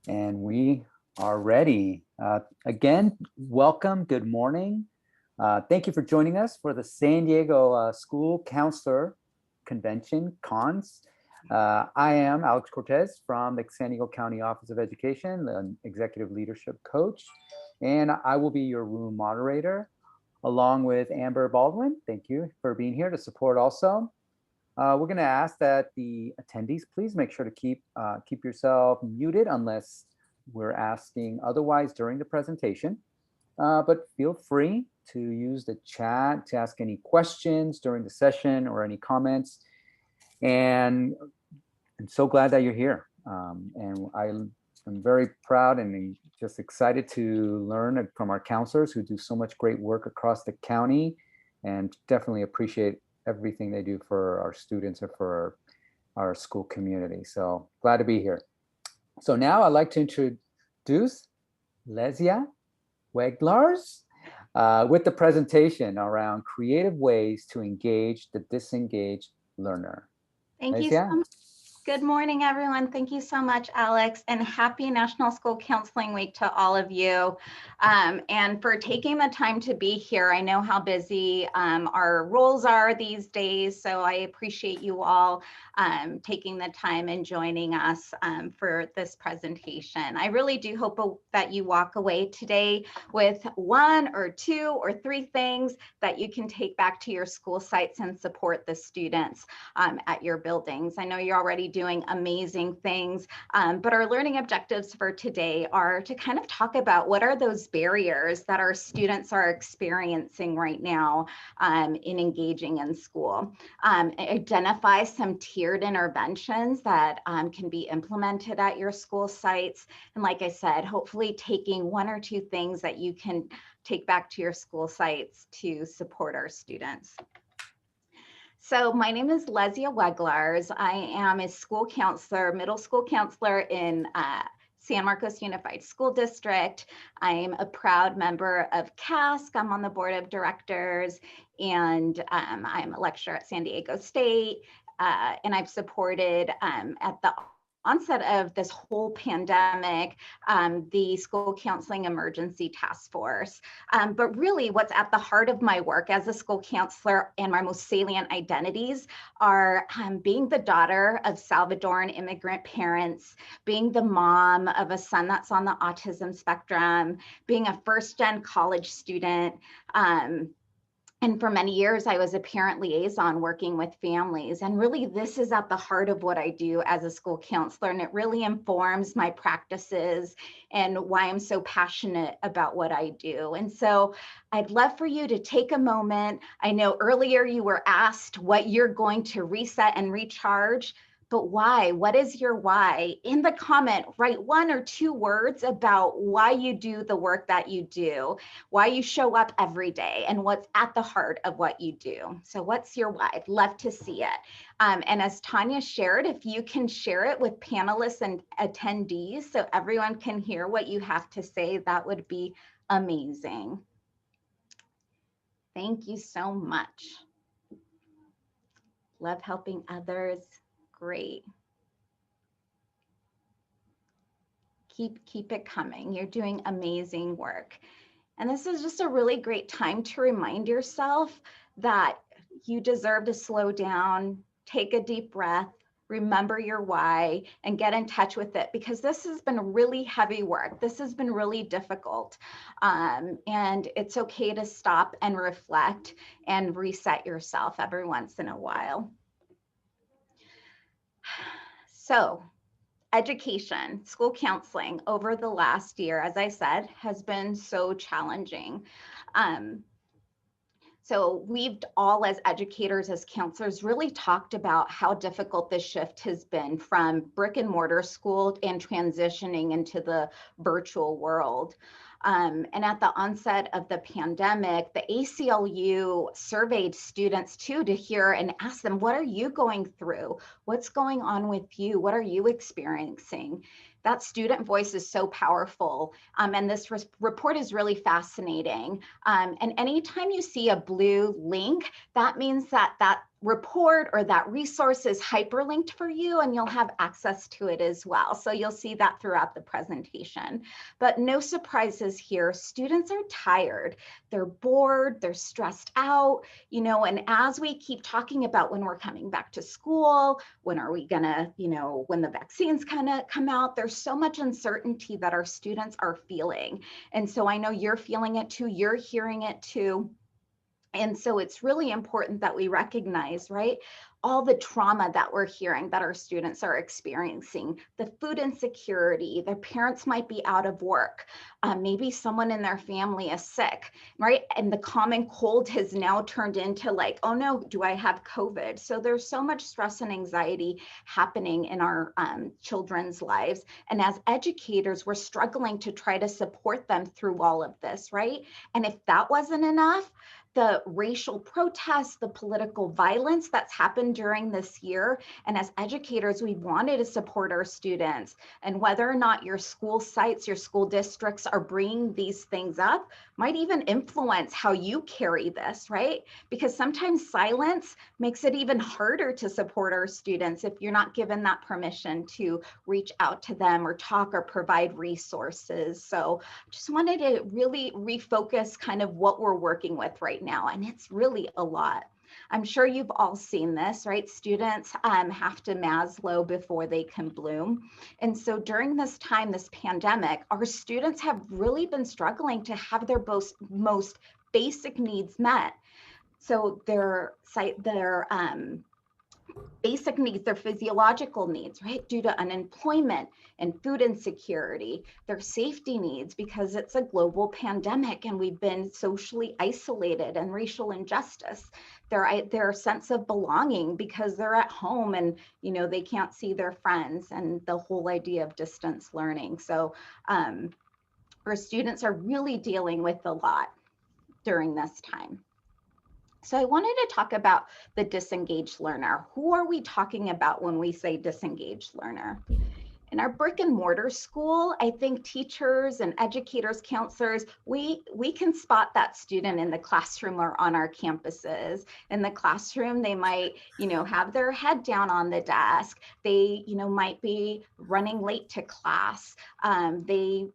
And we are ready. Again, welcome, good morning. Thank you for joining us for the San Diego School Counselor Convention, CONS. I am Alex Cortez from the San Diego County Office of Education, the Executive Leadership Coach, and I will be your room moderator, along with Amber Baldwin. Thank you for being here to support also. We're going to ask that the attendees please make sure to keep yourself muted unless we're asking otherwise during the presentation. But feel free to use the chat to ask any questions during the session or any comments. And I'm so glad that you're here. And I'm very proud and just excited to learn from our counselors who do so much great work across the county, and definitely appreciate everything they do for our students or for our school community. So glad to be here. So now I'd like to introduce Lesia Weglars with the presentation around creative ways to engage the disengaged learner. Thank you so much. Good morning, everyone. Thank you so much, Alex, and happy National School Counseling Week to all of you. And for taking the time to be here. I know how busy our roles are these days, so I appreciate you all taking the time and joining us for this presentation. I really do hope that you walk away today with 1 or 2 or 3 things that you can take back to your school sites and support the students at your buildings. I know you're already doing amazing things, but our learning objectives for today are to kind of talk about what are those barriers that our students are experiencing right now in engaging in school. Identify some tiered interventions that can be implemented at your school sites. And like I said, hopefully taking 1 or 2 things that you can take back to your school sites to support our students. So my name is Lesia Weglars. I am a school counselor, middle school counselor in San Marcos Unified School District. I'm a proud member of CASC. I'm on the board of directors, and I'm a lecturer at San Diego State. And I've supported at the onset of this whole pandemic, the School Counseling Emergency Task Force. But really what's at the heart of my work as a school counselor and my most salient identities are being the daughter of Salvadoran immigrant parents, being the mom of a son that's on the autism spectrum, being a first-gen college student, and for many years, I was a parent liaison working with families. And really, this is at the heart of what I do as a school counselor. And it really informs my practices and why I'm so passionate about what I do. And so I'd love for you to take a moment. I know earlier you were asked what you're going to reset and recharge. But why? What is your why? In the comment, write 1 or 2 words about why you do the work that you do, why you show up every day, and what's at the heart of what you do. So what's your why? I'd love to see it. And as Tanya shared, if you can share it with panelists and attendees so everyone can hear what you have to say, that would be amazing. Thank you so much. Love helping others. Great. Keep it coming. You're doing amazing work. And this is just a really great time to remind yourself that you deserve to slow down, take a deep breath, remember your why, and get in touch with it, because this has been really heavy work. This has been really difficult. And it's okay to stop and reflect and reset yourself every once in a while. So, education, school counseling over the last year, as I said, has been so challenging. So we've all, as educators, as counselors, really talked about how difficult this shift has been from brick and mortar school and transitioning into the virtual world. And at the onset of the pandemic, the ACLU surveyed students too to hear and ask them, what are you going through? What's going on with you? What are you experiencing? That student voice is so powerful. And this report is really fascinating. And anytime you see a blue link, that means that report or that resource is hyperlinked for you, and you'll have access to it as well. So you'll see that throughout the presentation. But no surprises here. Students are tired, they're bored, they're stressed out, and as we keep talking about when we're coming back to school, when are we gonna, when the vaccines kind of come out, there's so much uncertainty that our students are feeling. And so I know you're feeling it too, you're hearing it too. And so it's really important that we recognize, right, all the trauma that we're hearing that our students are experiencing, the food insecurity, their parents might be out of work, maybe someone in their family is sick, right? And the common cold has now turned into like, oh no, do I have COVID? So there's so much stress and anxiety happening in our children's lives. And as educators, we're struggling to try to support them through all of this, right? And if that wasn't enough, the racial protests, the political violence that's happened during this year. And as educators, we wanted to support our students. And whether or not your school sites, your school districts are bringing these things up might even influence how you carry this, right? Because sometimes silence makes it even harder to support our students if you're not given that permission to reach out to them or talk or provide resources. So just wanted to really refocus kind of what we're working with right now. And it's really a lot. I'm sure you've all seen this, right? Students have to Maslow before they can bloom. And so during this time, this pandemic, our students have really been struggling to have their most basic needs met. So their basic needs, their physiological needs, right? Due to unemployment and food insecurity, their safety needs, because it's a global pandemic and we've been socially isolated, and racial injustice, their sense of belonging because they're at home and, they can't see their friends, and the whole idea of distance learning. So our students are really dealing with a lot during this time. So I wanted to talk about the disengaged learner. Who are we talking about when we say disengaged learner? In our brick and mortar school, I think teachers and educators, counselors, we can spot that student in the classroom or on our campuses. In the classroom, they might, have their head down on the desk. They, might be running late to class. They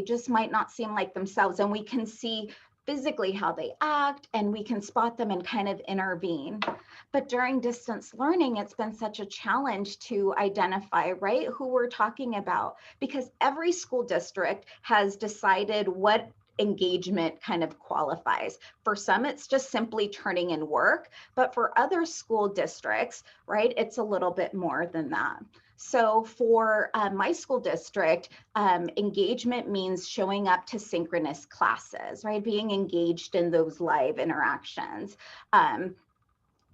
just might not seem like themselves. And we can see physically how they act, and we can spot them and kind of intervene. But during distance learning, it's been such a challenge to identify, right, who we're talking about, because every school district has decided what engagement kind of qualifies. For some, it's just simply turning in work, but for other school districts, right, it's a little bit more than that. So for my school district, engagement means showing up to synchronous classes, right? Being engaged in those live interactions.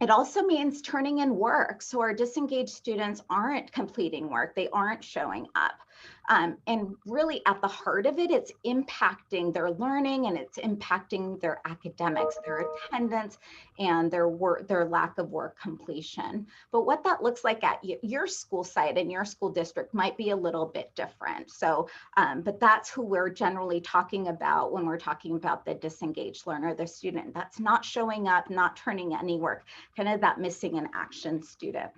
It also means turning in work. So our disengaged students aren't completing work, they aren't showing up. And really at the heart of it, it's impacting their learning, and it's impacting their academics, their attendance, and their lack of work completion. But what that looks like at your school site and your school district might be a little bit different. So, but that's who we're generally talking about when we're talking about the disengaged learner, the student that's not showing up, not turning any work, kind of that missing in action student.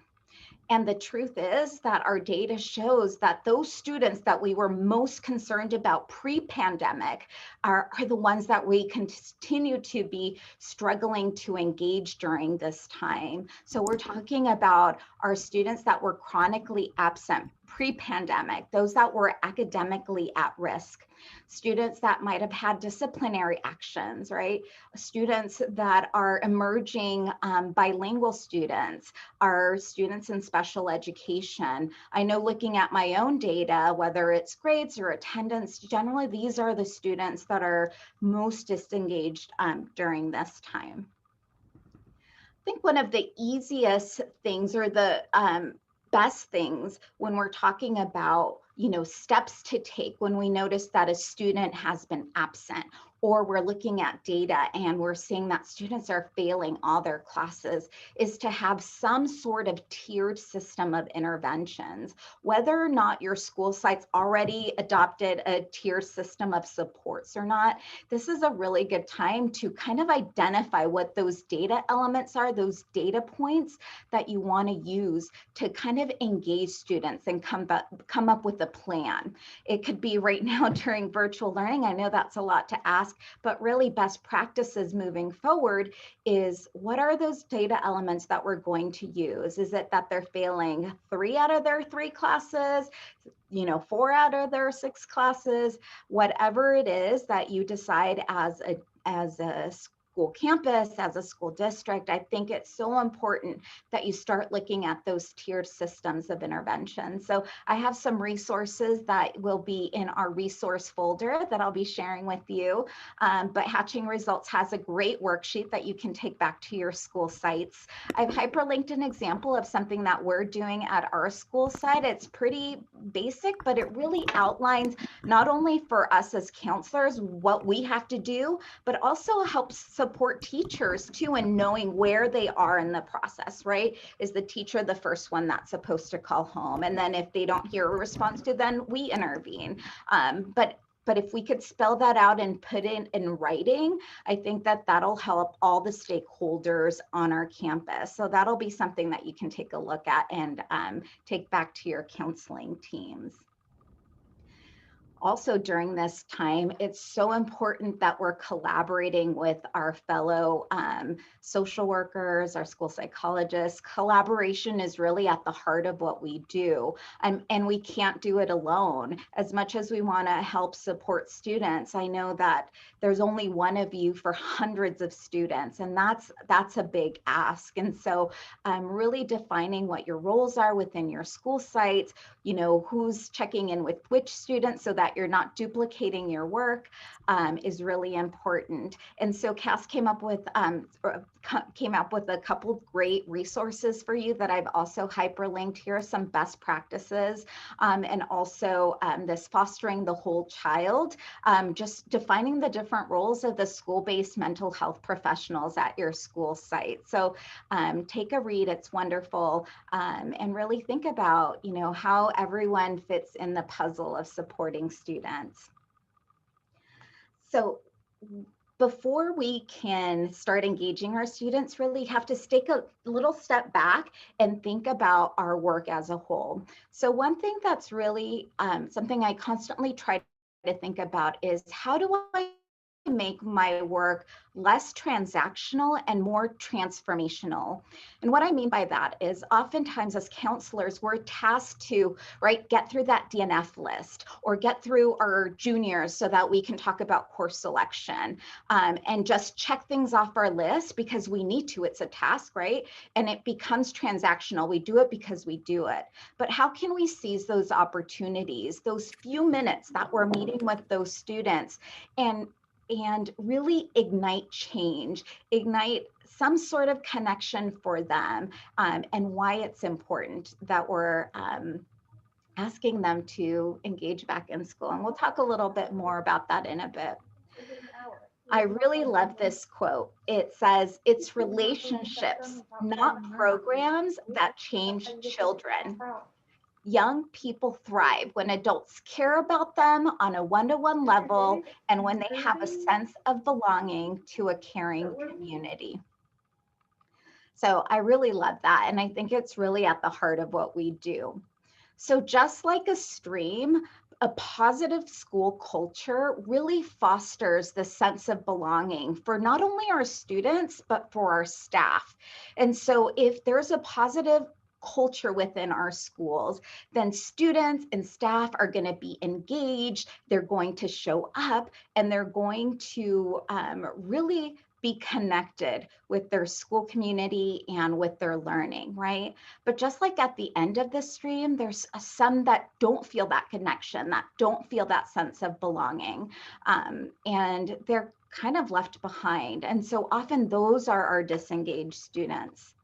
And the truth is that our data shows that those students that we were most concerned about pre-pandemic are the ones that we continue to be struggling to engage during this time. So we're talking about our students that were chronically absent pre-pandemic, those that were academically at risk, students that might have had disciplinary actions, right? Students that are emerging bilingual students, are students in special education. I know looking at my own data, whether it's grades or attendance, generally these are the students that are most disengaged during this time. I think one of the easiest things, or the best things when we're talking about, steps to take when we notice that a student has been absent or we're looking at data and we're seeing that students are failing all their classes, is to have some sort of tiered system of interventions. Whether or not your school site's already adopted a tiered system of supports or not, this is a really good time to kind of identify what those data elements are, those data points that you want to use to kind of engage students and come up with a plan. It could be right now during virtual learning. I know that's a lot to ask, but really best practices moving forward is, what are those data elements that we're going to use? Is it that they're failing 3 out of their 3 classes, 4 out of their 6 classes? Whatever it is that you decide as a school campus, as a school district, I think it's so important that you start looking at those tiered systems of intervention. So I have some resources that will be in our resource folder that I'll be sharing with you. But Hatching Results has a great worksheet that you can take back to your school sites. I've hyperlinked an example of something that we're doing at our school site. It's pretty basic, but it really outlines not only for us as counselors what we have to do, but also helps support teachers too in knowing where they are in the process, right? Is the teacher the first one that's supposed to call home? And then if they don't hear a response to, then we intervene. But if we could spell that out and put it in writing, I think that that'll help all the stakeholders on our campus. So that'll be something that you can take a look at and take back to your counseling teams. Also during this time, it's so important that we're collaborating with our fellow social workers, our school psychologists. Collaboration is really at the heart of what we do, and we can't do it alone. As much as we want to help support students, I know that there's only one of you for hundreds of students, and that's a big ask. And so really defining what your roles are within your school sites, who's checking in with which students so that you're not duplicating your work is really important. And so Cass came up with a couple great resources for you that I've also hyperlinked here, some best practices, and also this fostering the whole child, just defining the different roles of the school-based mental health professionals at your school site. So take a read, it's wonderful, and really think about, how everyone fits in the puzzle of supporting students. So before we can start engaging our students, really have to take a little step back and think about our work as a whole. So one thing that's really something I constantly try to think about is, how do I make my work less transactional and more transformational? And what I mean by that is, oftentimes as counselors, we're tasked to, get through that DNF list or get through our juniors so that we can talk about course selection, and just check things off our list because we need to. It's a task, right? And it becomes transactional. We do it because we do it. But how can we seize those opportunities, those few minutes that we're meeting with those students, and really ignite change, ignite some sort of connection for them, and why it's important that we're asking them to engage back in school. And we'll talk a little bit more about that in a bit. I really love this quote. It says, "It's relationships, not programs, that change children. Young people thrive when adults care about them on a one-to-one level and when they have a sense of belonging to a caring community." So I really love that. And I think it's really at the heart of what we do. So just like a stream, a positive school culture really fosters the sense of belonging for not only our students, but for our staff. And so if there's a positive culture within our schools, then students and staff are going to be engaged, they're going to show up, and they're going to really be connected with their school community and with their learning, right? But just like at the end of the stream, there's some that don't feel that connection, that don't feel that sense of belonging, and they're kind of left behind. And so often those are our disengaged students.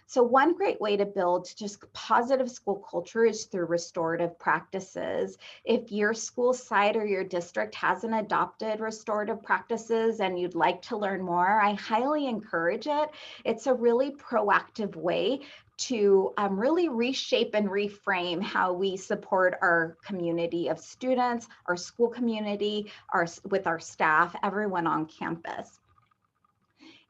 So one great way to build just positive school culture is through restorative practices. If your school site or your district hasn't adopted restorative practices and you'd like to learn more, I highly encourage it. It's a really proactive way to really reshape and reframe how we support our community of students, our school community, with our staff, everyone on campus.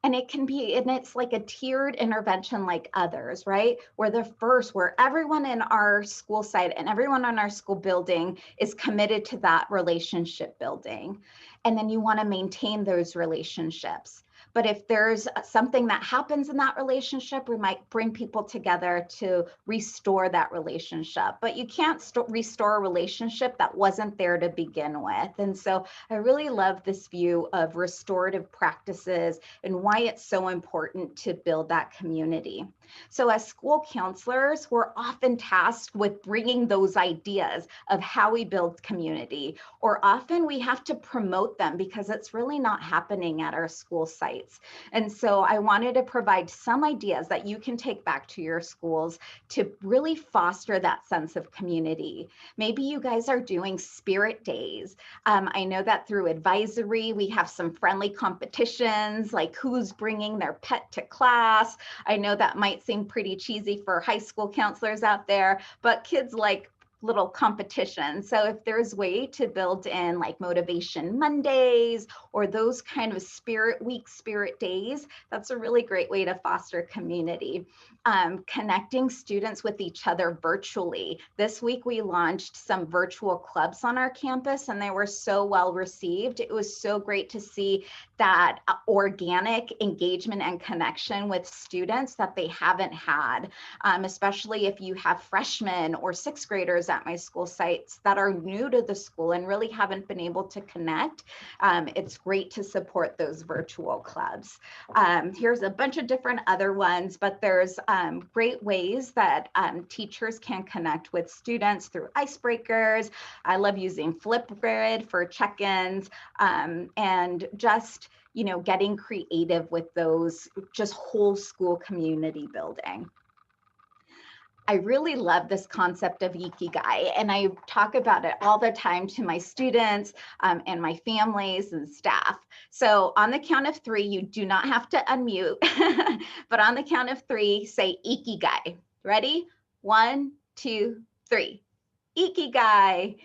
And it's like a tiered intervention like others, right? Where everyone in our school site and everyone on our school building is committed to that relationship building. And then you want to maintain those relationships. But if there's something that happens in that relationship, we might bring people together to restore that relationship. But you can't restore a relationship that wasn't there to begin with. And so I really love this view of restorative practices and why it's so important to build that community. So as school counselors, we're often tasked with bringing those ideas of how we build community, or often we have to promote them because it's really not happening at our school sites. And so I wanted to provide some ideas that you can take back to your schools to really foster that sense of community. Maybe you guys are doing spirit days. I know that through advisory, we have some friendly competitions, like who's bringing their pet to class. I know that might seem pretty cheesy for high school counselors out there, but kids like little competition. So if there's way to build in like motivation Mondays or those kind of spirit week, spirit days, that's a really great way to foster community. Connecting students with each other virtually. This week we launched some virtual clubs on our campus and they were so well received. It was so great to see that organic engagement and connection with students that they haven't had, especially if you have freshmen or sixth graders at my school sites that are new to the school and really haven't been able to connect. It's great to support those virtual clubs. Here's a bunch of different other ones, but there's great ways that teachers can connect with students through icebreakers. I love using Flipgrid for check-ins, and just getting creative with those, just whole school community building. I really love this concept of Ikigai, and I talk about it all the time to my students and my families and staff. So on the count of three, you do not have to unmute, but on the count of three, say Ikigai. Ready? 1, 2, 3. Ikigai.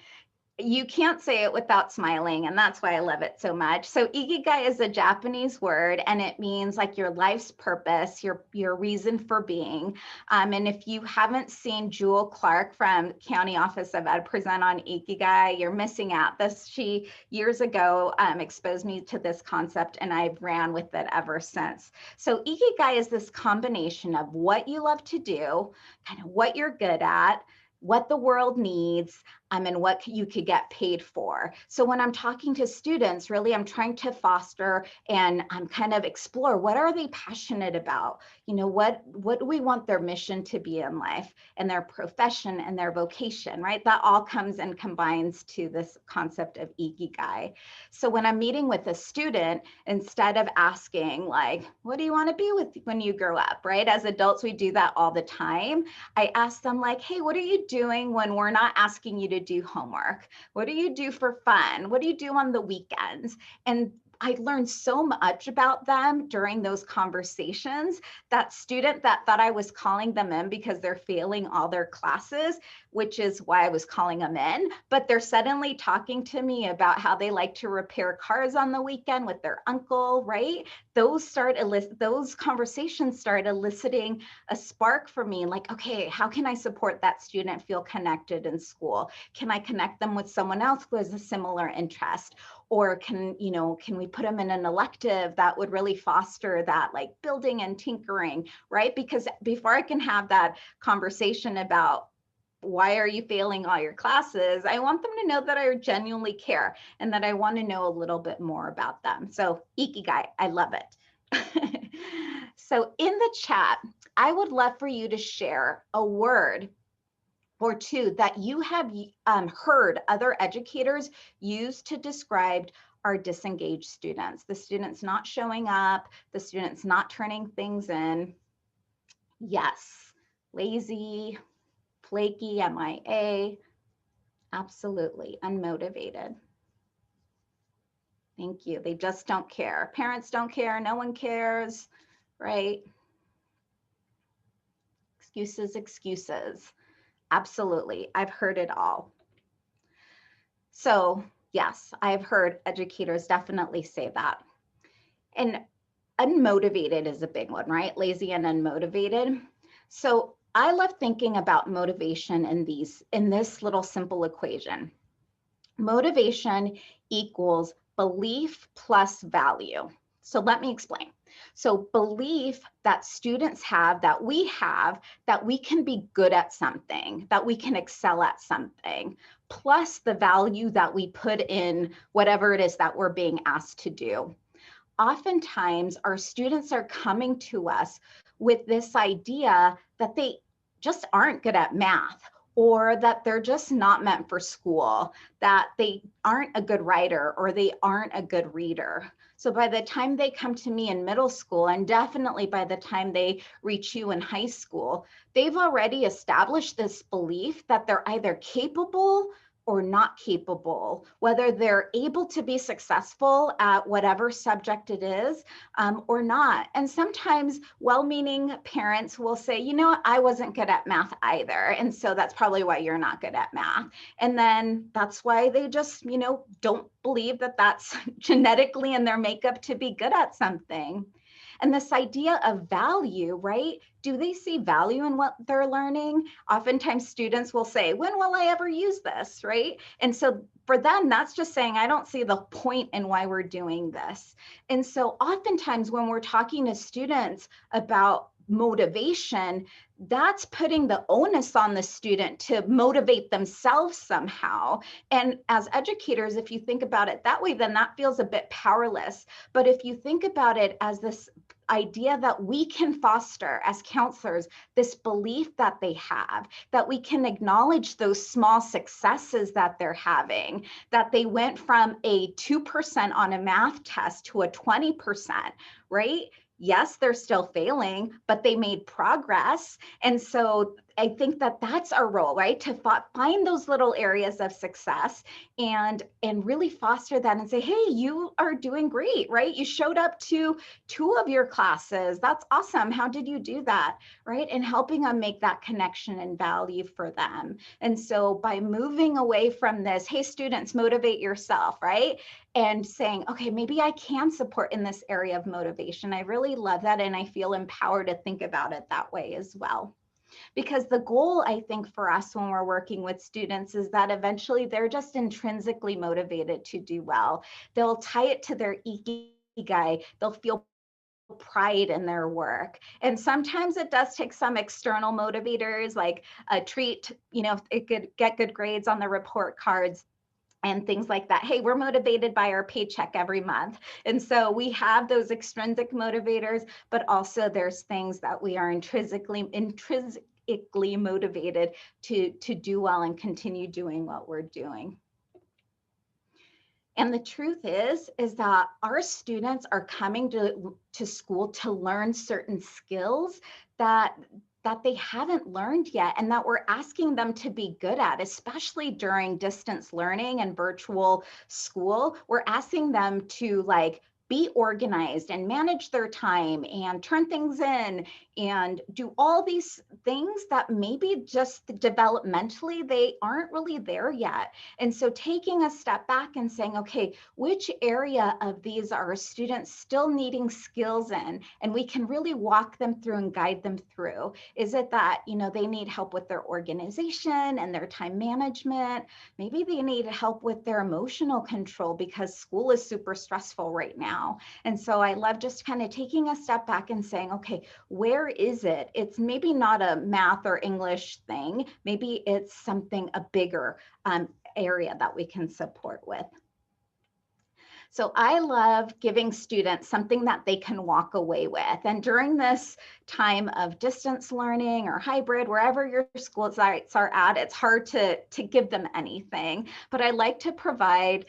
You can't say it without smiling, and that's why I love it so much. So Ikigai is a Japanese word, and it means like your life's purpose, your reason for being. And if you haven't seen Jewel Clark from County Office of Ed present on Ikigai, you're missing out. She years ago exposed me to this concept, and I've ran with it ever since. So Ikigai is this combination of what you love to do, kind of what you're good at, what the world needs, and what you could get paid for. So when I'm talking to students, really, I'm trying to foster and kind of explore, what are they passionate about? What do we want their mission to be in life and their profession and their vocation, right? That all comes and combines to this concept of Ikigai. So when I'm meeting with a student, instead of asking like, what do you want to be with when you grow up, right? As adults, we do that all the time. I ask them like, hey, what are you doing when we're not asking you to do homework? What do you do for fun? What do you do on the weekends? And I learned so much about them during those conversations. That student that thought I was calling them in because they're failing all their classes, which is why I was calling them in, but they're suddenly talking to me about how they like to repair cars on the weekend with their uncle, right? Those conversations start eliciting a spark for me, like, okay, how can I support that student feel connected in school? Can I connect them with someone else who has a similar interest? Or can we put them in an elective that would really foster that, like building and tinkering, right? Because before I can have that conversation about why are you failing all your classes, I want them to know that I genuinely care and that I want to know a little bit more about them. So Ikigai, I love it. So in the chat, I would love for you to share a word or two that you have heard other educators use to describe our disengaged students, the students not showing up, the students not turning things in. Yes. Lazy, flaky, MIA. Absolutely. Unmotivated. Thank you. They just don't care. Parents don't care. No one cares, right? Excuses, excuses. Absolutely. I've heard it all. So yes, I've heard educators definitely say that. And unmotivated is a big one, right? Lazy and unmotivated. So I love thinking about motivation in this little simple equation. Motivation equals belief plus value. So let me explain. So belief that students have, that we can be good at something, that we can excel at something, plus the value that we put in whatever it is that we're being asked to do. Oftentimes our students are coming to us with this idea that they just aren't good at math, or that they're just not meant for school, that they aren't a good writer, or they aren't a good reader. So by the time they come to me in middle school, and definitely by the time they reach you in high school, they've already established this belief that they're either capable or not capable, whether they're able to be successful at whatever subject it is or not. And sometimes well-meaning parents will say, you know, I wasn't good at math either. And so that's probably why you're not good at math. And then that's why they just, you know, don't believe that that's genetically in their makeup to be good at something. And this idea of value, right? Do they see value in what they're learning? Oftentimes students will say, when will I ever use this, right? And so for them, that's just saying, I don't see the point in why we're doing this. And so oftentimes when we're talking to students about motivation, that's putting the onus on the student to motivate themselves somehow. And as educators, if you think about it that way, then that feels a bit powerless. But if you think about it as this idea that we can foster as counselors, this belief that they have, that we can acknowledge those small successes that they're having, that they went from a 2% on a math test to a 20%, right? Yes, they're still failing, but they made progress. And so I think that that's our role, right? To find those little areas of success and really foster that and say, hey, you are doing great, right? You showed up to 2 of your classes. That's awesome. How did you do that, right? And helping them make that connection and value for them. And so by moving away from this, hey, students, motivate yourself, right? And saying, okay, maybe I can support in this area of motivation. I really love that. And I feel empowered to think about it that way as well. Because the goal, I think, for us when we're working with students is that eventually they're just intrinsically motivated to do well. They'll tie it to their Ikigai. They'll feel pride in their work. And sometimes it does take some external motivators like a treat, you know, it could get good grades on the report cards and things like that. Hey, we're motivated by our paycheck every month. And so we have those extrinsic motivators, but also there's things that we are intrinsically motivated to do well and continue doing what we're doing. And the truth is that our students are coming to school to learn certain skills that they haven't learned yet and that we're asking them to be good at, especially during distance learning and virtual school. We're asking them to be organized and manage their time and turn things in and do all these things that maybe just developmentally they aren't really there yet. And so taking a step back and saying, okay, which area of these are students still needing skills in? And we can really walk them through and guide them through. Is it that, you know, they need help with their organization and their time management? Maybe they need help with their emotional control because school is super stressful right now. And so I love just kind of taking a step back and saying, okay, where is it? It's maybe not a math or English thing. Maybe it's something, a bigger area that we can support with. So I love giving students something that they can walk away with. And during this time of distance learning or hybrid, wherever your school sites are at, it's hard to give them anything. But I like to provide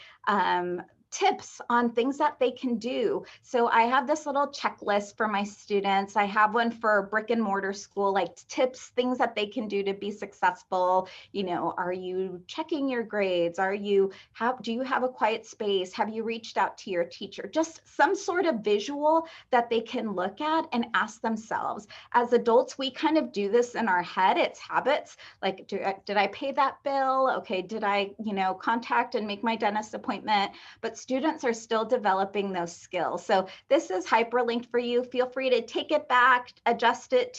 tips on things that they can do. So I have this little checklist for my students. I have one for brick and mortar school, like tips, things that they can do to be successful. You know, are you checking your grades? Do you have a quiet space? Have you reached out to your teacher? Just some sort of visual that they can look at and ask themselves. As adults, we kind of do this in our head. It's habits. Like, did I pay that bill? Okay, did I, contact and make my dentist appointment? But students are still developing those skills. So this is hyperlinked for you. Feel free to take it back, adjust it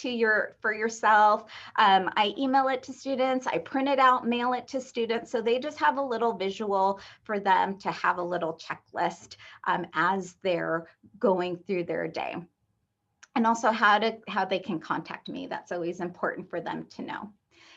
for yourself. I email it to students, I print it out, mail it to students. So they just have a little visual for them to have a little checklist as they're going through their day. And also how they can contact me. That's always important for them to know.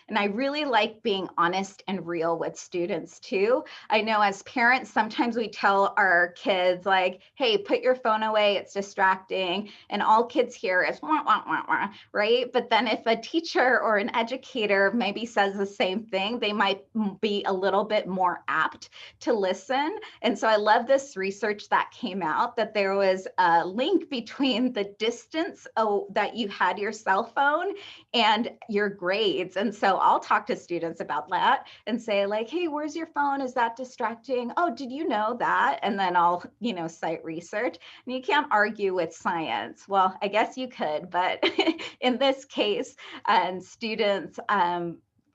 And I really like being honest and real with students too. I know as parents, sometimes we tell our kids like, hey, put your phone away, it's distracting. And all kids hear is wah, wah, wah, wah, right? But then if a teacher or an educator maybe says the same thing, they might be a little bit more apt to listen. And so I love this research that came out that there was a link between the distance that you had your cell phone and your grades. And so I'll talk to students about that and say like, hey, where's your phone? Is that distracting? Oh, did you know that? And then I'll, cite research. And you can't argue with science. Well, I guess you could, but in this case, students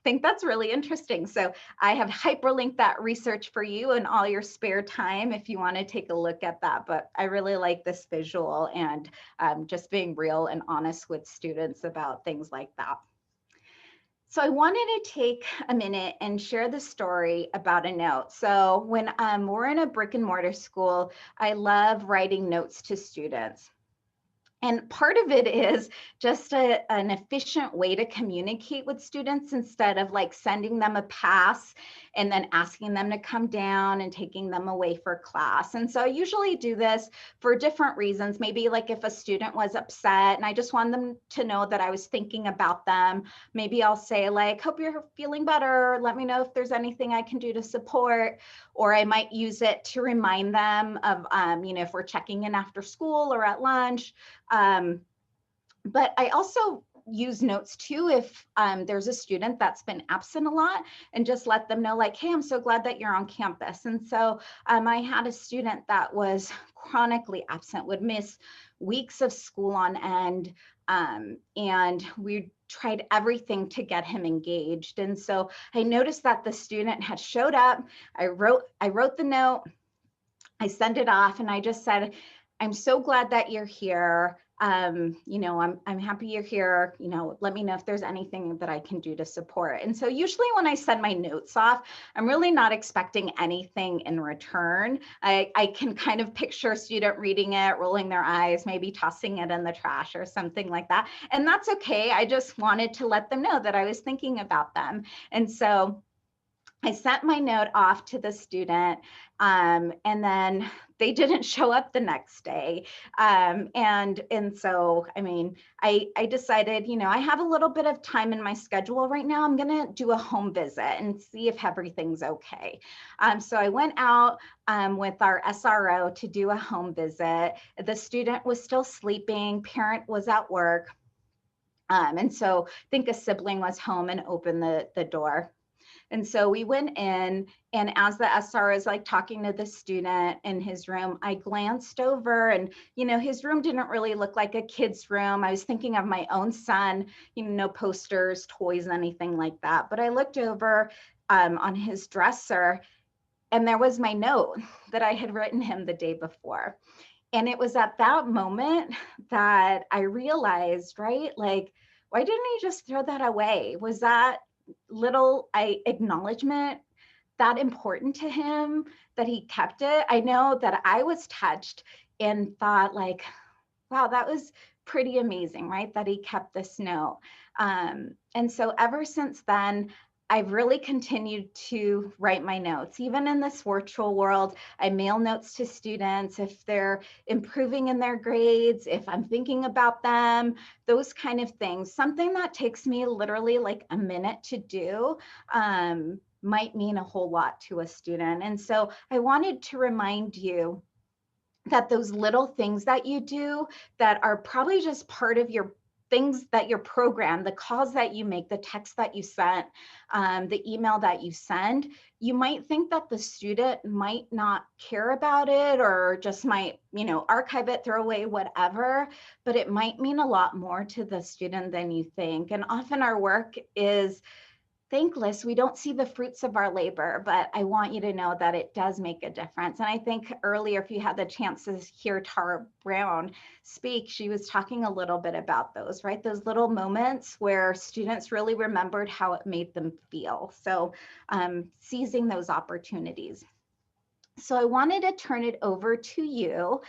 think that's really interesting. So I have hyperlinked that research for you in all your spare time if you want to take a look at that. But I really like this visual and just being real and honest with students about things like that. So I wanted to take a minute and share the story about a note. So when we're in a brick and mortar school, I love writing notes to students. And part of it is just an efficient way to communicate with students instead of like sending them a pass and then asking them to come down and taking them away for class. And so I usually do this for different reasons. Maybe like if a student was upset and I just want them to know that I was thinking about them, maybe I'll say like, hope you're feeling better. Let me know if there's anything I can do to support. Or I might use it to remind them of, if we're checking in after school or at lunch. But I also use notes too if there's a student that's been absent a lot and just let them know like, hey, I'm so glad that you're on campus. And so I had a student that was chronically absent, would miss weeks of school on end. And we tried everything to get him engaged. And so I noticed that the student had showed up. I wrote the note, I sent it off, and I just said, I'm so glad that you're here. I'm happy you're here. Let me know if there's anything that I can do to support. And so usually when I send my notes off, I'm really not expecting anything in return. I can kind of picture a student reading it, rolling their eyes, maybe tossing it in the trash or something like that. And that's okay. I just wanted to let them know that I was thinking about them. And so I sent my note off to the student, and then they didn't show up the next day. And so, I decided, I have a little bit of time in my schedule right now. I'm going to do a home visit and see if everything's okay. So I went out with our SRO to do a home visit. The student was still sleeping, parent was at work. And so I think a sibling was home and opened the door. And so we went in, and as the SR is like talking to the student in his room, I glanced over and, his room didn't really look like a kid's room. I was thinking of my own son, no posters, toys, anything like that. But I looked over on his dresser, and there was my note that I had written him the day before. And it was at that moment that I realized, right, like, why didn't he just throw that away? Was that little acknowledgement that important to him that he kept it? I know that I was touched and thought like, wow, that was pretty amazing, right? That he kept this note. And so ever since then, I've really continued to write my notes. Even in this virtual world, I mail notes to students if they're improving in their grades, if I'm thinking about them, those kind of things. Something that takes me literally like a minute to do might mean a whole lot to a student. And so I wanted to remind you that those little things that you do that are probably just part of your things that your program, the calls that you make, the text that you sent, the email that you send, you might think that the student might not care about it or just might, archive it, throw away, whatever, but it might mean a lot more to the student than you think. And often our work is thankless. We don't see the fruits of our labor, but I want you to know that it does make a difference. And I think earlier, if you had the chance to hear Tara Brown speak, she was talking a little bit about those, right? Those little moments where students really remembered how it made them feel. So seizing those opportunities. So I wanted to turn it over to you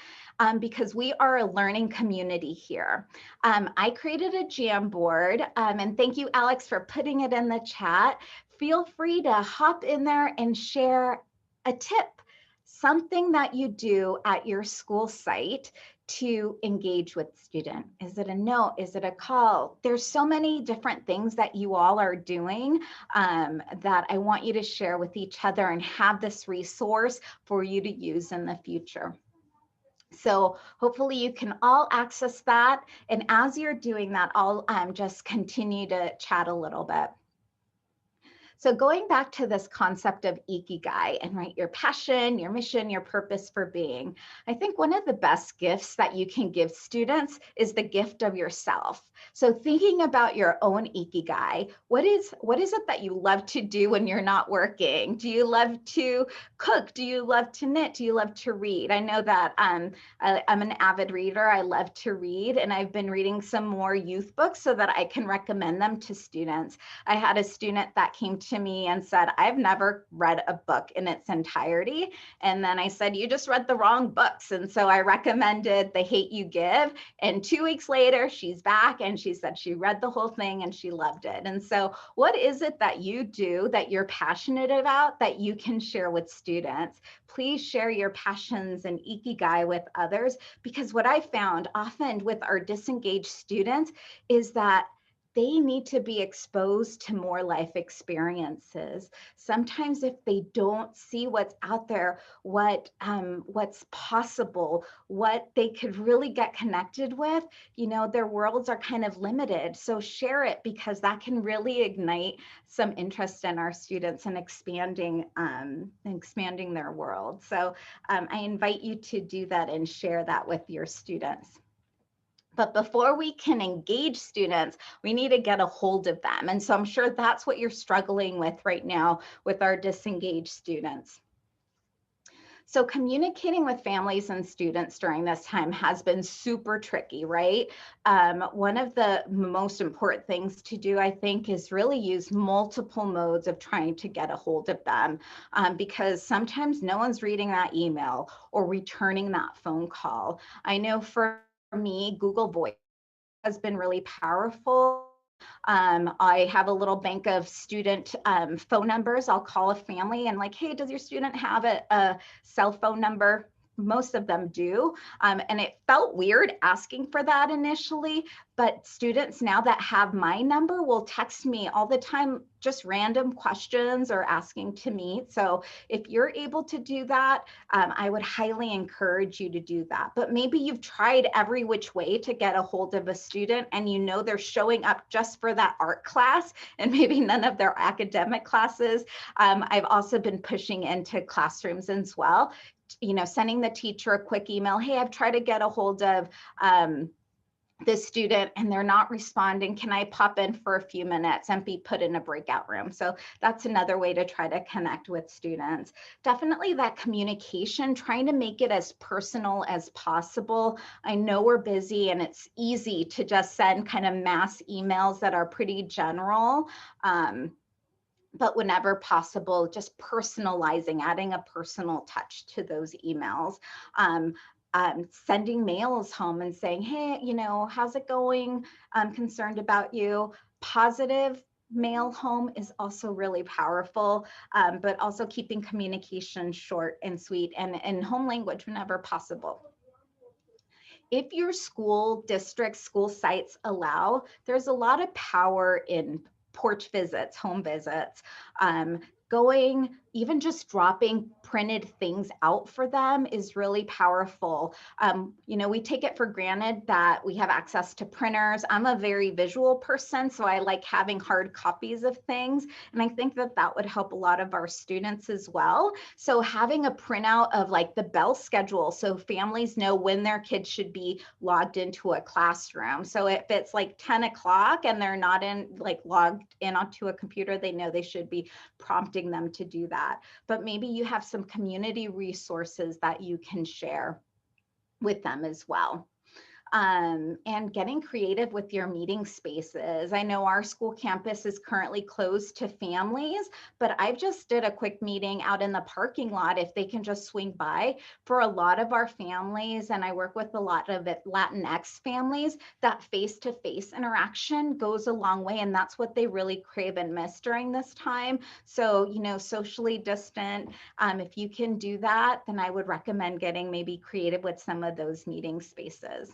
because we are a learning community here. I created a Jamboard and thank you, Alex, for putting it in the chat. Feel free to hop in there and share a tip, something that you do at your school site to engage with student. Is it a note? Is it a call? There's so many different things that you all are doing that I want you to share with each other and have this resource for you to use in the future. So hopefully you can all access that. And as you're doing that, I'll just continue to chat a little bit. So going back to this concept of Ikigai and right, your passion, your mission, your purpose for being, I think one of the best gifts that you can give students is the gift of yourself. So thinking about your own Ikigai, what is it that you love to do when you're not working? Do you love to cook? Do you love to knit? Do you love to read? I know that I'm an avid reader. I love to read, and I've been reading some more youth books so that I can recommend them to students. I had a student that came to me and said, I've never read a book in its entirety. And then I said, you just read the wrong books. And so I recommended The Hate You Give. And 2 weeks later, she's back and she said she read the whole thing and she loved it. And so what is it that you do that you're passionate about that you can share with students? Please share your passions and Ikigai with others, because what I found often with our disengaged students is that they need to be exposed to more life experiences. Sometimes if they don't see what's out there, what's possible, what they could really get connected with, their worlds are kind of limited. So share it, because that can really ignite some interest in our students and expanding their world. So I invite you to do that and share that with your students. But before we can engage students, we need to get a hold of them. And so I'm sure that's what you're struggling with right now with our disengaged students. So communicating with families and students during this time has been super tricky, right? One of the most important things to do, I think, is really use multiple modes of trying to get a hold of them, because sometimes no one's reading that email or returning that phone call. I know for me, Google Voice has been really powerful. I have a little bank of student phone numbers. I'll call a family and like, hey, does your student have a cell phone number? Most of them do. And it felt weird asking for that initially, but students now that have my number will text me all the time, just random questions or asking to meet. So if you're able to do that, I would highly encourage you to do that. But maybe you've tried every which way to get a hold of a student and they're showing up just for that art class and maybe none of their academic classes. I've also been pushing into classrooms as well, sending the teacher a quick email. Hey, I've tried to get a hold of this student and they're not responding. Can I pop in for a few minutes and be put in a breakout room? So that's another way to try to connect with students. Definitely that communication, trying to make it as personal as possible. I know we're busy and it's easy to just send kind of mass emails that are pretty general. But whenever possible, just personalizing, adding a personal touch to those emails. Sending mails home and saying, hey, how's it going? I'm concerned about you. Positive, mail home is also really powerful, but also keeping communication short and sweet and home language whenever possible. If your school district, school sites allow, there's a lot of power in porch visits, home visits, going, even just dropping printed things out for them is really powerful. You know, we take it for granted that we have access to printers. I'm a very visual person, so I like having hard copies of things. And I think that that would help a lot of our students as well. So having a printout of like the bell schedule, so families know when their kids should be logged into a classroom. So if it's like 10 o'clock and they're not logged in onto a computer, they know they should be prompting them to do that. But maybe you have some community resources that you can share with them as well. And getting creative with your meeting spaces. I know our school campus is currently closed to families, but I've just did a quick meeting out in the parking lot if they can just swing by. For a lot of our families, and I work with a lot of Latinx families, that face-to-face interaction goes a long way, and that's what they really crave and miss during this time. So, you know, socially distant, if you can do that, then I would recommend getting maybe creative with some of those meeting spaces.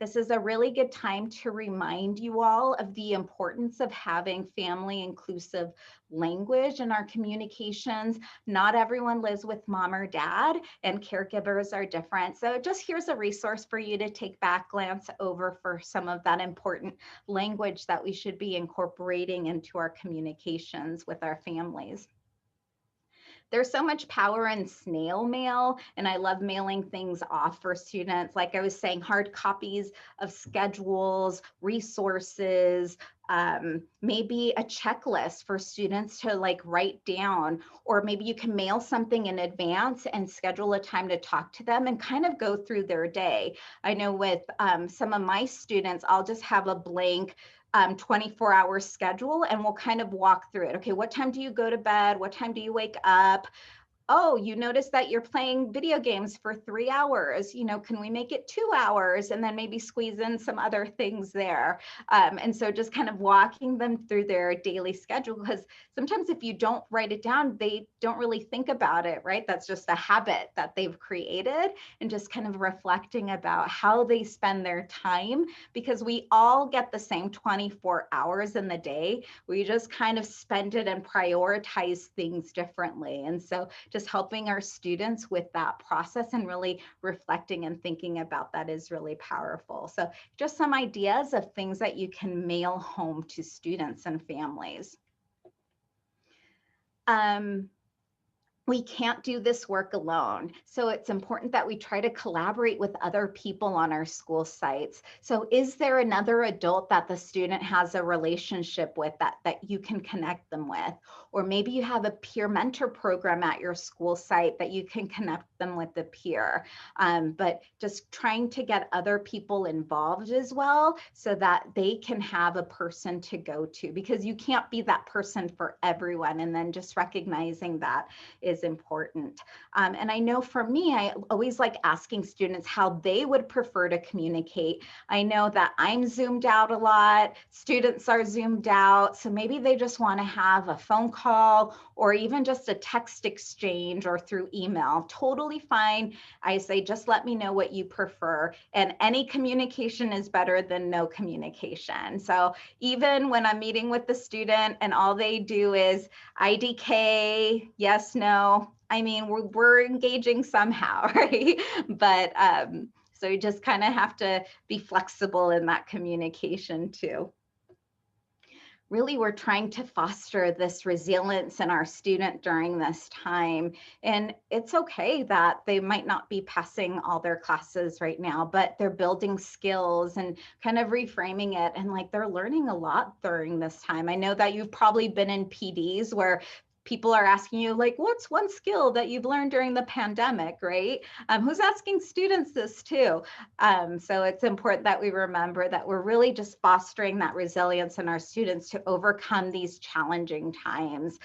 This is a really good time to remind you all of the importance of having family inclusive language in our communications. Not everyone lives with mom or dad, and caregivers are different. So just here's a resource for you to take back, glance over for some of that important language that we should be incorporating into our communications with our families. There's so much power in snail mail, and I love mailing things off for students. Like I was saying, hard copies of schedules, resources, maybe a checklist for students to like write down, or maybe you can mail something in advance and schedule a time to talk to them and kind of go through their day. I know with some of my students, I'll just have a blank 24-hour schedule, and we'll kind of walk through it. Okay, what time do you go to bed? What time do you wake up? Oh, you notice that you're playing video games for 3 hours. You know, can we make it 2 hours and then maybe squeeze in some other things there? And so just kind of walking them through their daily schedule, because sometimes if you don't write it down, they don't really think about it, right? That's just a habit that they've created, and just kind of reflecting about how they spend their time, because we all get the same 24 hours in the day. We just kind of spend it and prioritize things differently. And so just helping our students with that process and really reflecting and thinking about that is really powerful. So just some ideas of things that you can mail home to students and families. We can't do this work alone. So it's important that we try to collaborate with other people on our school sites. So is there another adult that the student has a relationship with that you can connect them with? Or maybe you have a peer mentor program at your school site that you can connect them with the peer. But just trying to get other people involved as well, so that they can have a person to go to, because you can't be that person for everyone. And then just recognizing that is important. And I know for me, I always like asking students how they would prefer to communicate. I know that I'm zoomed out a lot, students are zoomed out, so maybe they just want to have a phone call or even just a text exchange or through email. Totally fine. I say, just let me know what you prefer. And any communication is better than no communication. So even when I'm meeting with the student and all they do is IDK, yes, no, I mean, we're engaging somehow, right? But so you just kind of have to be flexible in that communication too. Really, we're trying to foster this resilience in our student during this time. And it's okay that they might not be passing all their classes right now, but they're building skills and kind of reframing it. And like they're learning a lot during this time. I know that you've probably been in PDs where people are asking you, like, what's one skill that you've learned during the pandemic, right? Who's asking students this too? So it's important that we remember that we're really just fostering that resilience in our students to overcome these challenging times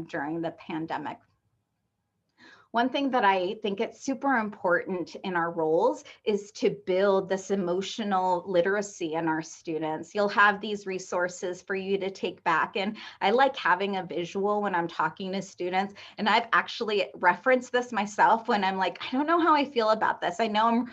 during the pandemic. One thing that I think it's super important in our roles is to build this emotional literacy in our students. You'll have these resources for you to take back. And I like having a visual when I'm talking to students. And I've actually referenced this myself when I'm like, I don't know how I feel about this. I know I'm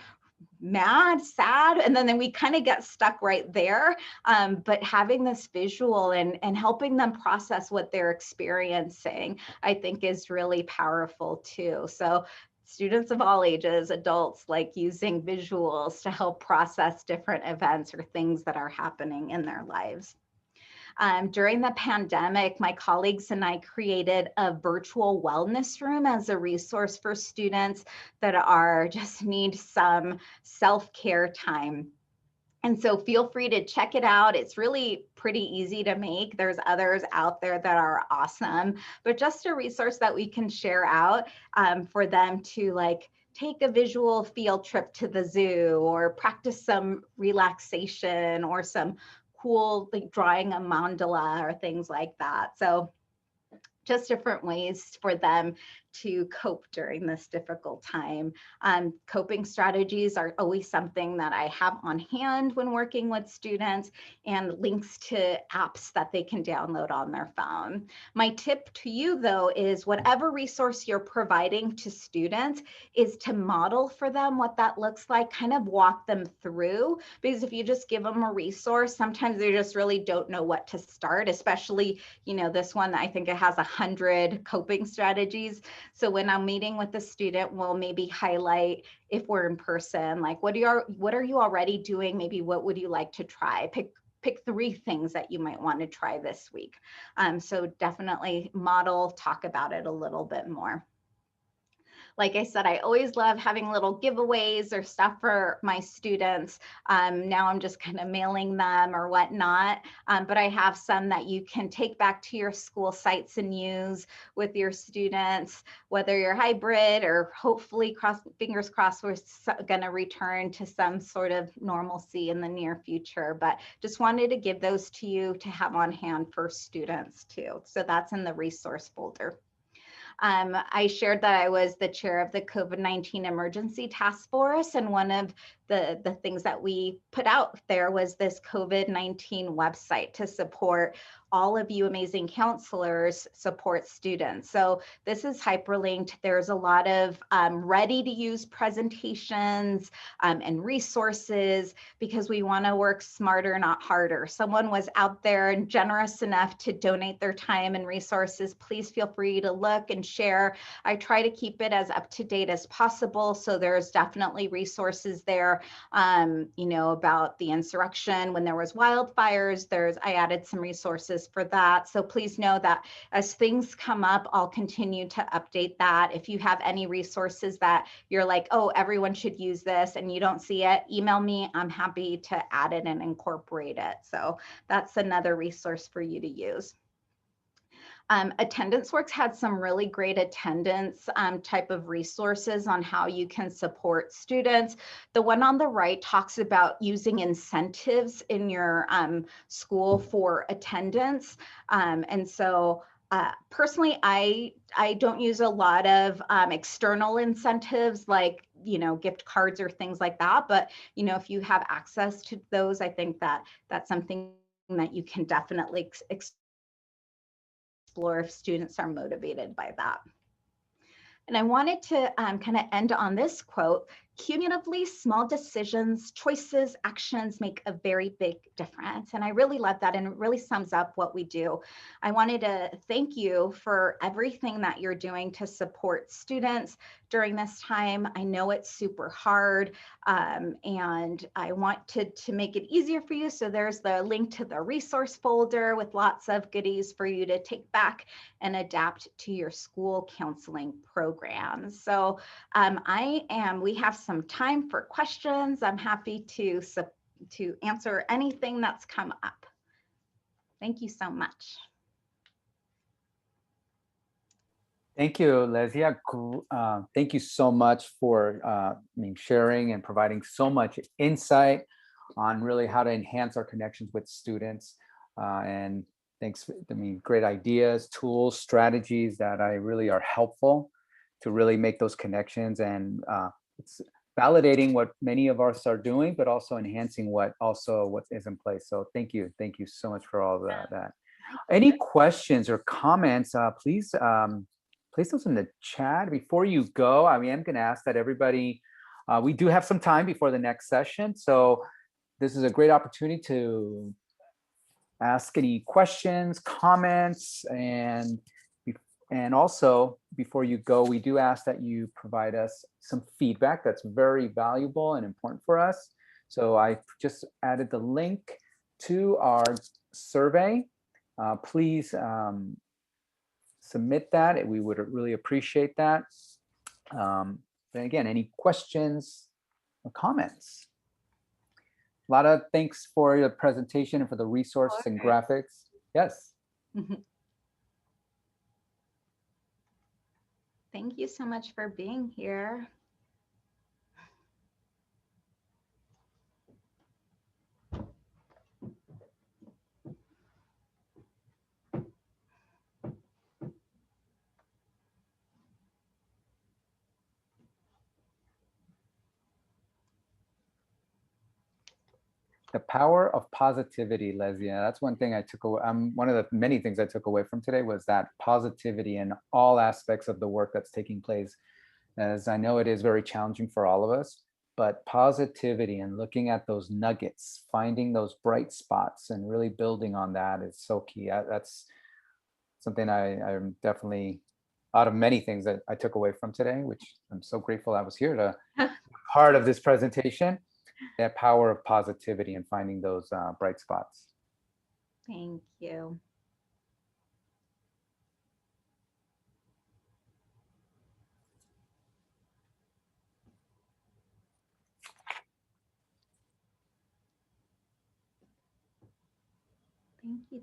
mad, sad, and then we kind of get stuck right there. But having this visual and helping them process what they're experiencing, I think is really powerful too. So students of all ages, adults, like using visuals to help process different events or things that are happening in their lives. During the pandemic, my colleagues and I created a virtual wellness room as a resource for students that are just need some self-care time. And so feel free to check it out. It's really pretty easy to make. There's others out there that are awesome, but just a resource that we can share out for them to like take a visual field trip to the zoo or practice some relaxation or some cool like drawing a mandala or things like that. So just different ways for them to cope during this difficult time. Coping strategies are always something that I have on hand when working with students, and links to apps that they can download on their phone. My tip to you though is whatever resource you're providing to students is to model for them what that looks like, kind of walk them through, because if you just give them a resource, sometimes they just really don't know what to start, especially, you know, this one, I think it has 100 coping strategies. So when I'm meeting with the student, we'll maybe highlight, if we're in person, like what are you already doing? Maybe what would you like to try? Pick 3 things that you might want to try this week. So definitely model, talk about it a little bit more. Like I said, I always love having little giveaways or stuff for my students. Now I'm just kind of mailing them or whatnot, but I have some that you can take back to your school sites and use with your students, whether you're hybrid or hopefully fingers crossed, we're going to return to some sort of normalcy in the near future. But just wanted to give those to you to have on hand for students too. So that's in the resource folder. I shared that I was the chair of the COVID-19 Emergency Task Force, and one of the things that we put out there was this COVID-19 website to support all of you amazing counselors support students. So this is hyperlinked. There's a lot of ready to use presentations and resources, because we want to work smarter, not harder. Someone was out there and generous enough to donate their time and resources. Please feel free to look and share. I try to keep it as up to date as possible. So there's definitely resources there, you know, about the insurrection when there was wildfires. I added some resources for that. So please know that as things come up, I'll continue to update that. If you have any resources that you're like, oh, everyone should use this, and you don't see it, email me. I'm happy to add it and incorporate it. So that's another resource for you to use. Attendanceworks had some really great attendance type of resources on how you can support students. The one on the right talks about using incentives in your school for attendance. And so personally, I don't use a lot of external incentives like, you know, gift cards or things like that. But, you know, if you have access to those, I think that that's something that you can definitely explore if students are motivated by that. And I wanted to kind of end on this quote: cumulatively, small decisions, choices, actions make a very big difference. And I really love that, and it really sums up what we do. I wanted to thank you for everything that you're doing to support students during this time. I know it's super hard, and I want to make it easier for you. So there's the link to the resource folder with lots of goodies for you to take back and adapt to your school counseling programs. So we have some time for questions. I'm happy to answer anything that's come up. Thank you so much. Thank you, Lesia. Thank you so much for sharing and providing so much insight on really how to enhance our connections with students. And thanks, great ideas, tools, strategies that really are helpful. to really make those connections, and it's validating what many of us are doing, but also enhancing what is in place. So thank you so much for all that. Any questions or comments, please place those in the chat. Before you go, I am going to ask that everybody, we do have some time before the next session, so this is a great opportunity to ask any questions, comments, and also before you go, we do ask that you provide us some feedback. That's very valuable and important for us. So I just added the link to our survey. Please submit that. We would really appreciate that. And again, any questions or comments? A lot of thanks for your presentation and for the resources and graphics. Yes. Thank you so much for being here. The power of positivity, Leslie. That's one thing I took away. One of the many things I took away from today was that positivity in all aspects of the work that's taking place. As I know it is very challenging for all of us, but positivity and looking at those nuggets, finding those bright spots and really building on that is so key. That's something I'm definitely, out of many things that I took away from today, which I'm so grateful I was here to be part of this presentation. That power of positivity and finding those bright spots. Thank you.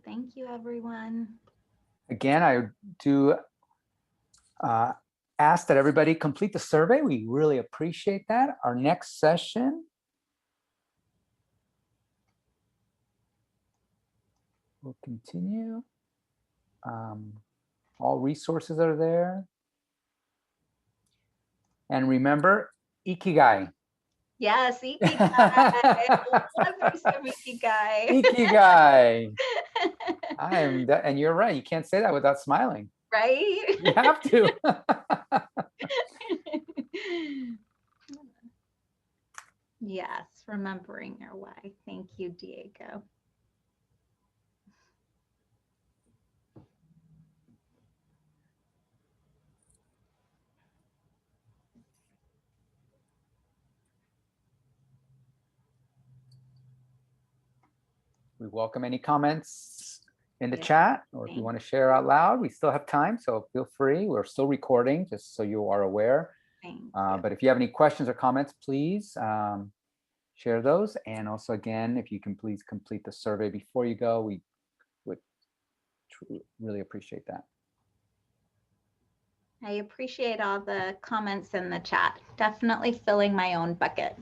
Thank you, everyone. Again, I do ask that everybody complete the survey. We really appreciate that. Our next session will continue. All resources are there. And remember, Ikigai. Yes, Ikigai. I love some Ikigai. Ikigai. And you're right. You can't say that without smiling. Right? You have to. Yes, remembering your why. Thank you, Diego. We welcome any comments in the chat, or if you want to share out loud, we still have time, so feel free. We're still recording, just so you are aware. But if you have any questions or comments, please share those. And also, again, if you can please complete the survey before you go, we would really appreciate that. I appreciate all the comments in the chat. Definitely filling my own bucket.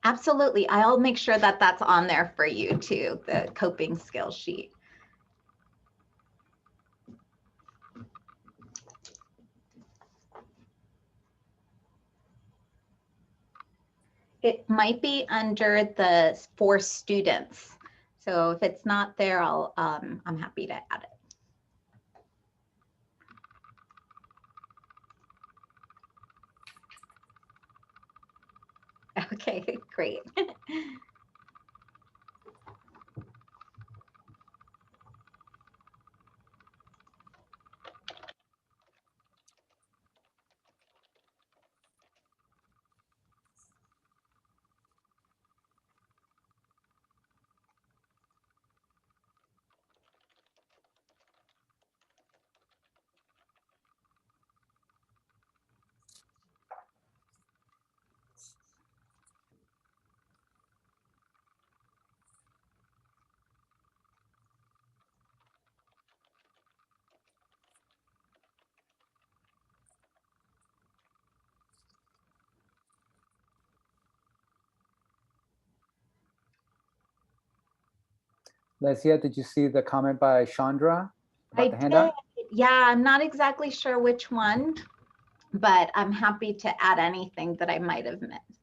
Absolutely. I'll make sure that that's on there for you too, the coping skills sheet. It might be under the for students. So if it's not there, I'm happy to add it. Okay, great. Lesia, did you see the comment by Chandra about I the handout? did. Yeah, I'm not exactly sure which one, but I'm happy to add anything that I might have missed.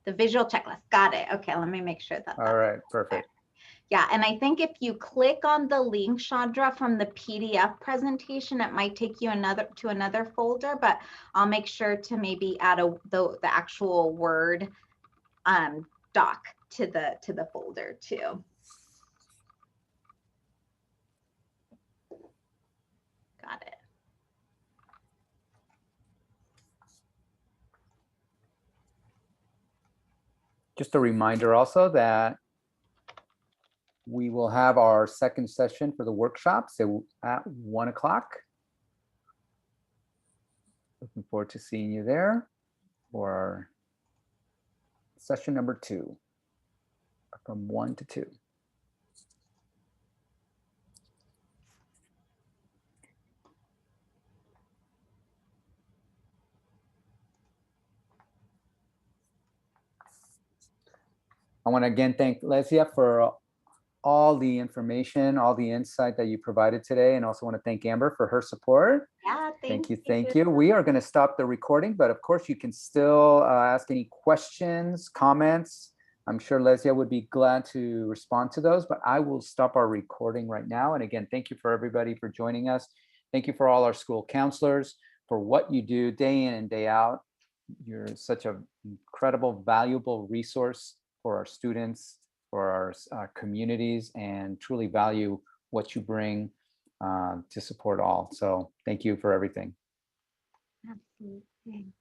The visual checklist. Got it. Okay, let me make sure that All that's right, perfect. yeah, and I think if you click on the link, Chandra, from the PDF presentation, it might take you to another folder, but I'll make sure to maybe add the actual Word doc to the folder too. Got it. Just a reminder also that we will have our second session for the workshops at 1 o'clock. Looking forward to seeing you there for session number 2 from 1 to 2. I want to again thank Lesia for all the information, all the insight that you provided today, and also want to thank Amber for her support. Yeah, Thank you. Thank you. We are going to stop the recording, but of course you can still ask any questions, comments. I'm sure Lesia would be glad to respond to those, but I will stop our recording right now. And again, thank you for everybody for joining us. Thank you for all our school counselors for what you do day in and day out. You're such an incredible, valuable resource for our students, for our communities, and truly value what you bring to support all. So thank you for everything. Absolutely.